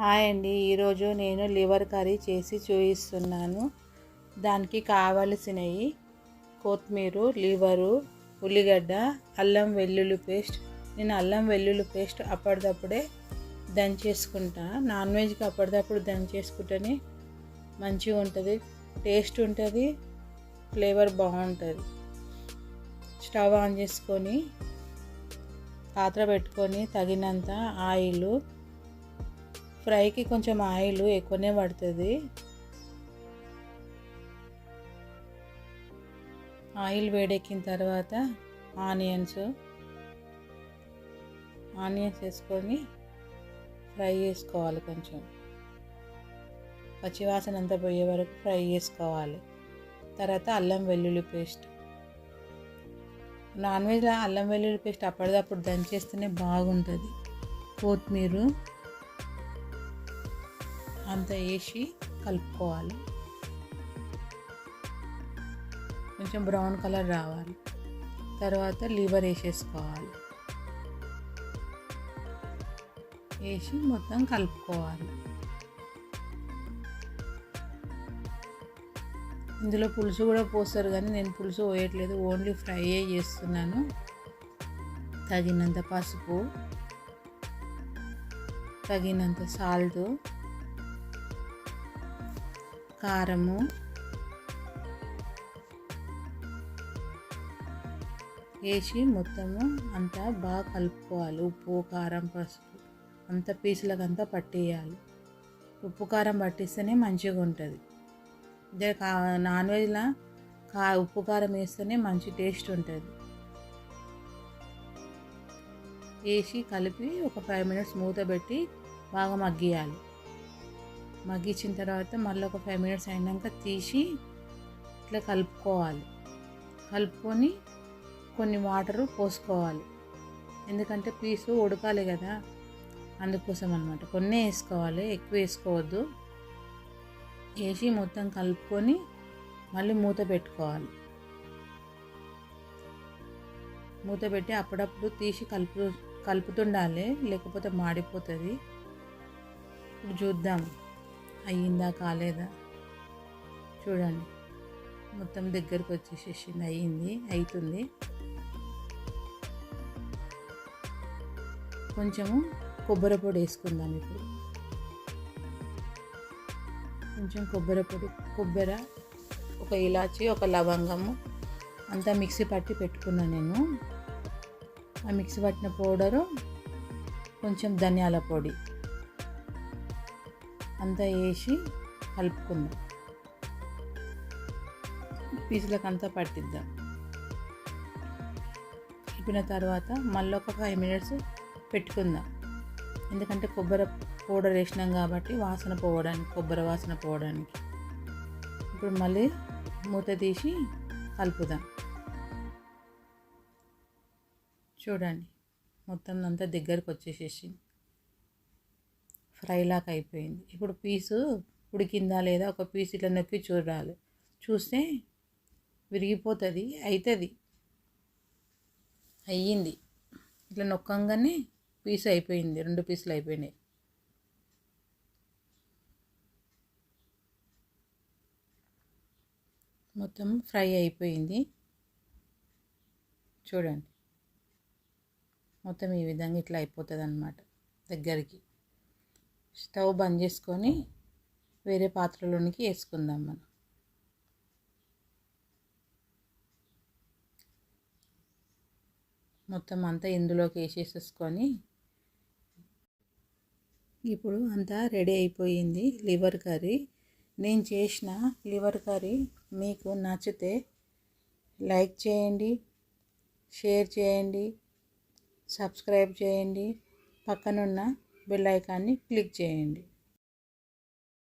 Hi అండి, ఈరోజు నేను లివర్ కర్రీ చేసి చూపిస్తున్నాను. దానికి కావలసినవి కొత్తిమీర, లివరు, ఉల్లిగడ్డ, అల్లం వెల్లుల్లి పేస్ట్. నేను అల్లం వెల్లుల్లి పేస్ట్ అప్పటిదప్పుడే దంచేసుకుంటా. నాన్ వెజ్కి అప్పటిదప్పుడు దంచేసుకుంటేనే మంచిగా ఉంటుంది, టేస్ట్ ఉంటుంది, ఫ్లేవర్ బాగుంటుంది. స్టవ్ ఆన్ చేసుకొని పాత్ర పెట్టుకొని తగినంత ఆయిల్, ఫ్రైకి కొంచెం ఆయిల్ ఎక్కువనే పడుతుంది. ఆయిల్ వేడెక్కిన తర్వాత ఆనియన్స్ వేసుకొని ఫ్రై చేసుకోవాలి. కొంచెం పచ్చివాసన అంతా పోయే వరకు ఫ్రై చేసుకోవాలి. తర్వాత అల్లం వెల్లుల్లి పేస్ట్. నాన్ వెజ్లో అల్లం వెల్లుల్లి పేస్ట్ అప్పటిదప్పుడు దంచేస్తేనే బాగుంటుంది. కొత్తిమీర అంతా వేసి కలుపుకోవాలి. కొంచెం బ్రౌన్ కలర్ రావాలి. తర్వాత లివర్ వేసేసుకోవాలి. వేసి మొత్తం కలుపుకోవాలి. ఇందులో పులుసు కూడా పోస్తారు, కానీ నేను పులుసు పోయట్లేదు, ఓన్లీ ఫ్రై చేస్తున్నాను. తగినంత పసుపు, తగినంత సాల్ట్, కారము, వేసి మొత్తము అంతా బాగా కలుపుకోవాలి. ఉప్పు, కారం, పసుపు అంత పీసులకు అంతా పట్టేయాలి. ఉప్పు కారం పట్టిస్తేనే మంచిగా ఉంటుంది. ఇదే నాన్ వెజ్లో ఉప్పు కారం వేస్తేనే మంచి టేస్ట్ ఉంటుంది. వేసి కలిపి ఒక 5 minutes మూత పెట్టి బాగా మగ్గియాలి. మగ్గించిన తర్వాత మళ్ళీ ఒక 5 minutes అయినాక తీసి ఇట్లా కలుపుకోవాలి. కలుపుకొని కొన్ని వాటర్ పోసుకోవాలి, ఎందుకంటే పీసు ఉడకాలి కదా, అందుకోసం అన్నమాట. కొన్ని వేసుకోవాలి, ఎక్కువ వేసుకోవద్దు. వేసి మొత్తం కలుపుకొని మళ్ళీ మూత పెట్టుకోవాలి. మూత పెట్టి అప్పుడప్పుడు తీసి కలుపుతుండాలి, లేకపోతే మాడిపోతుంది. ఇప్పుడు చూద్దాం అయ్యిందా కాలేదా. చూడండి, మొత్తం దగ్గరకు వచ్చేసేసింది, అవుతుంది. కొంచెము కొబ్బరి పొడి వేసుకుందాం. ఇప్పుడు కొంచెం కొబ్బరి, ఒక ఇలాచి, ఒక లవంగము అంతా మిక్సీ పట్టి పెట్టుకున్నాను నేను. ఆ మిక్సీ పట్టిన పౌడరు, కొంచెం ధనియాల పొడి అంతా వేసి కలుపుకుందాం. పీసులకు అంతా పట్టిద్దాం. కలిపిన తర్వాత మళ్ళీ ఒక 5 minutes పెట్టుకుందాం, ఎందుకంటే కొబ్బరి పౌడర్ వేసినాం కాబట్టి వాసన పోవడానికి, కొబ్బరి వాసన పోవడానికి. ఇప్పుడు మళ్ళీ మూత తీసి కలుపుదాం. చూడండి, మొత్తం అంతా దగ్గరకు వచ్చేసేసింది, ఫ్రై లాగా అయిపోయింది. ఇప్పుడు పీసు ఉడికిందా లేదా ఒక పీస్ ఇట్లా నొక్కి చూడాలి. చూస్తే విరిగిపోతుంది, అయ్యింది. ఇట్లా నొక్కంగానే పీస్ అయిపోయింది, 2 పీసులు అయిపోయినాయి. మొత్తం ఫ్రై అయిపోయింది. చూడండి, మొత్తం ఈ విధంగా ఇట్లా అయిపోతుంది అన్నమాట దగ్గరికి. స్టవ్ బంద్ చేసుకొని వేరే పాత్రలోనికి వేసుకుందాం మనం. మొత్తం అంతా ఇందులోకి వేసేసుకొని ఇప్పుడు అంతా రెడీ అయిపోయింది లివర్ కర్రీ. నేను చేసిన లివర్ కర్రీ మీకు నచ్చితే లైక్ చేయండి, షేర్ చేయండి, సబ్స్క్రైబ్ చేయండి, పక్కనున్న బెల్ ఐకాన్ని క్లిక్ చేయండి.